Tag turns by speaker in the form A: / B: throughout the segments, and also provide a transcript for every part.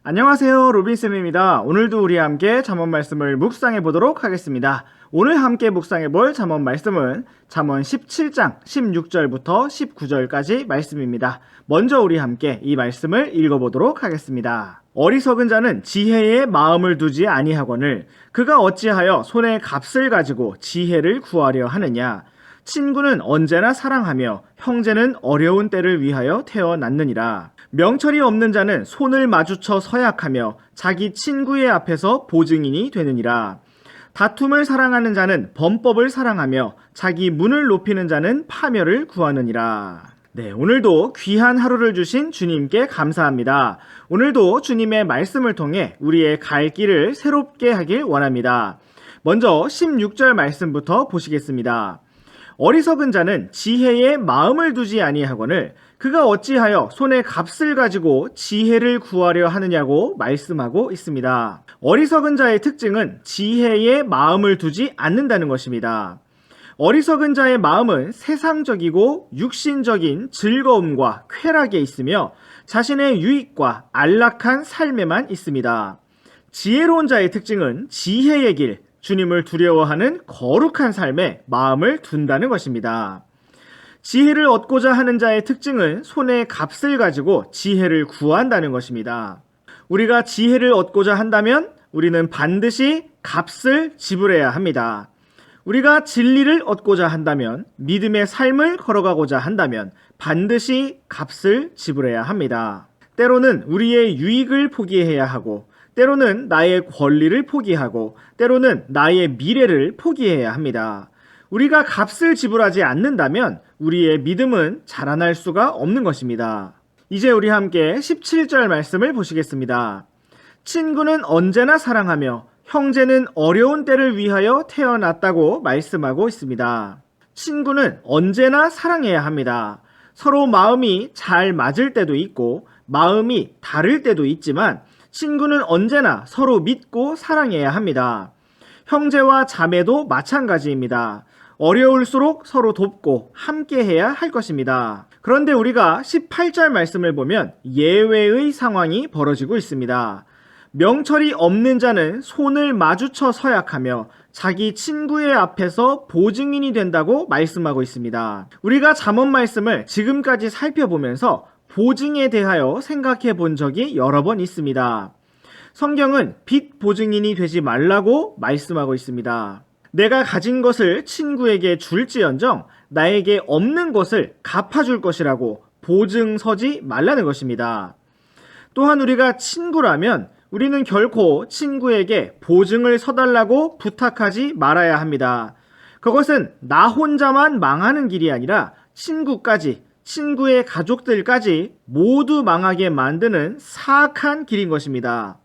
A: 안녕하세요, 로빈쌤입니다. 오늘도 우리 함께 잠언 말씀을 묵상해 보도록 하겠습니다. 오늘 함께 묵상해 볼 잠언 말씀은 잠언 17장 16절부터 19절까지 말씀입니다. 먼저 우리 함께 이 말씀을 읽어보도록 하겠습니다. 어리석은 자는 지혜에 마음을 두지 아니하거늘 그가 어찌하여 손에 값을 가지고 지혜를 구하려 하느냐. 친구는 언제나 사랑하며 형제는 어려운 때를 위하여 태어났느니라. 명철이 없는 자는 손을 마주쳐 서약하며 자기 친구의 앞에서 보증인이 되느니라. 다툼을 사랑하는 자는 범법을 사랑하며 자기 문을 높이는 자는 파멸을 구하느니라. 네, 오늘도 귀한 하루를 주신 주님께 감사합니다. 오늘도 주님의 말씀을 통해 우리의 갈 길을 새롭게 하길 원합니다. 먼저 16절 말씀부터 보시겠습니다. 어리석은 자는 지혜에 마음을 두지 아니하거늘 그가 어찌하여 손에 값을 가지고 지혜를 구하려 하느냐고 말씀하고 있습니다. 어리석은 자의 특징은 지혜에 마음을 두지 않는다는 것입니다. 어리석은 자의 마음은 세상적이고 육신적인 즐거움과 쾌락에 있으며 자신의 유익과 안락한 삶에만 있습니다. 지혜로운 자의 특징은 지혜의 길, 주님을 두려워하는 거룩한 삶에 마음을 둔다는 것입니다. 지혜를 얻고자 하는 자의 특징은 손에 값을 가지고 지혜를 구한다는 것입니다. 우리가 지혜를 얻고자 한다면 우리는 반드시 값을 지불해야 합니다. 우리가 진리를 얻고자 한다면, 믿음의 삶을 걸어가고자 한다면 반드시 값을 지불해야 합니다. 때로는 우리의 유익을 포기해야 하고, 때로는 나의 권리를 포기하고, 때로는 나의 미래를 포기해야 합니다. 우리가 값을 지불하지 않는다면 우리의 믿음은 자라날 수가 없는 것입니다. 이제 우리 함께 17절 말씀을 보시겠습니다. 친구는 언제나 사랑하며 형제는 어려운 때를 위하여 태어났다고 말씀하고 있습니다. 친구는 언제나 사랑해야 합니다. 서로 마음이 잘 맞을 때도 있고 마음이 다를 때도 있지만 친구는 언제나 서로 믿고 사랑해야 합니다. 형제와 자매도 마찬가지입니다. 어려울수록 서로 돕고 함께해야 할 것입니다. 그런데 우리가 18절 말씀을 보면 예외의 상황이 벌어지고 있습니다. 명철이 없는 자는 손을 마주쳐 서약하며 자기 친구의 앞에서 보증인이 된다고 말씀하고 있습니다. 우리가 잠언 말씀을 지금까지 살펴보면서 보증에 대하여 생각해 본 적이 여러 번 있습니다. 성경은 빚 보증인이 되지 말라고 말씀하고 있습니다. 내가 가진 것을 친구에게 줄지언정 나에게 없는 것을 갚아줄 것이라고 보증 서지 말라는 것입니다. 또한 우리가 친구라면 우리는 결코 친구에게 보증을 서달라고 부탁하지 말아야 합니다. 그것은 나 혼자만 망하는 길이 아니라 친구까지, 친구의 가족들까지 모두 망하게 만드는 사악한 길인 것입니다.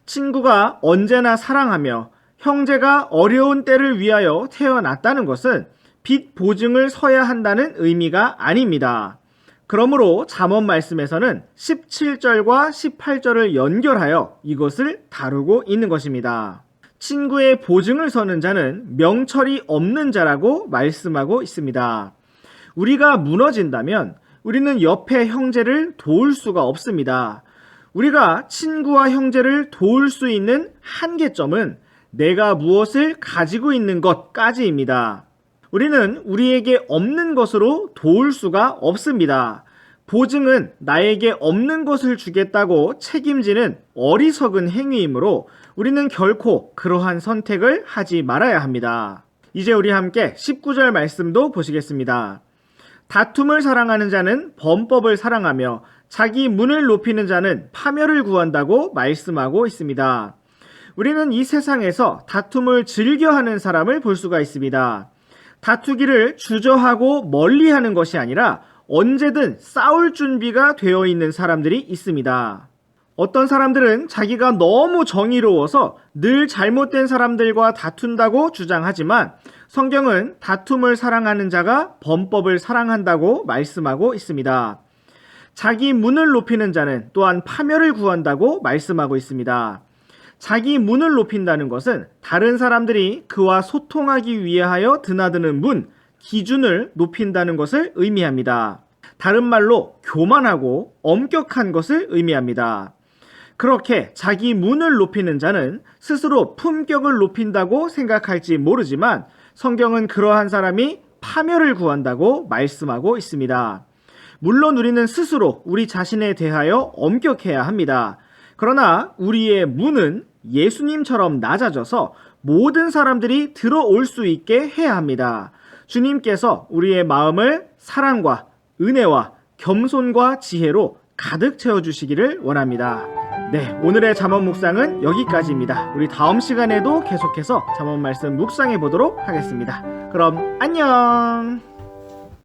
A: 친구가 언제나 사랑하며 형제가 어려운 때를 위하여 태어났다는 것은 빚 보증을 서야 한다는 의미가 아닙니다. 그러므로 잠언 말씀에서는 17절과 18절을 연결하여 이것을 다루고 있는 것입니다. 친구의 보증을 서는 자는 명철이 없는 자라고 말씀하고 있습니다. 우리가 무너진다면 우리는 옆에 형제를 도울 수가 없습니다. 우리가 친구와 형제를 도울 수 있는 한계점은 내가 무엇을 가지고 있는 것까지입니다. 우리는 우리에게 없는 것으로 도울 수가 없습니다. 보증은 나에게 없는 것을 주겠다고 책임지는 어리석은 행위이므로 우리는 결코 그러한 선택을 하지 말아야 합니다. 이제 우리 함께 19절 말씀도 보시겠습니다. 다툼을 사랑하는 자는 범법을 사랑하며 자기 문을 높이는 자는 파멸을 구한다고 말씀하고 있습니다. 우리는 이 세상에서 다툼을 즐겨하는 사람을 볼 수가 있습니다. 다투기를 주저하고 멀리하는 것이 아니라 언제든 싸울 준비가 되어 있는 사람들이 있습니다. 어떤 사람들은 자기가 너무 정의로워서 늘 잘못된 사람들과 다툰다고 주장하지만 성경은 다툼을 사랑하는 자가 범법을 사랑한다고 말씀하고 있습니다. 자기 문을 높이는 자는 또한 파멸을 구한다고 말씀하고 있습니다. 자기 문을 높인다는 것은 다른 사람들이 그와 소통하기 위하여 드나드는 문, 기준을 높인다는 것을 의미합니다. 다른 말로 교만하고 엄격한 것을 의미합니다. 그렇게 자기 문을 높이는 자는 스스로 품격을 높인다고 생각할지 모르지만 성경은 그러한 사람이 파멸을 구한다고 말씀하고 있습니다. 물론 우리는 스스로 우리 자신에 대하여 엄격해야 합니다. 그러나 우리의 문은 예수님처럼 낮아져서 모든 사람들이 들어올 수 있게 해야 합니다. 주님께서 우리의 마음을 사랑과 은혜와 겸손과 지혜로 가득 채워주시기를 원합니다. 네, 오늘의 잠언 묵상은 여기까지입니다. 우리 다음 시간에도 계속해서 잠언 말씀 묵상해 보도록 하겠습니다. 그럼 안녕!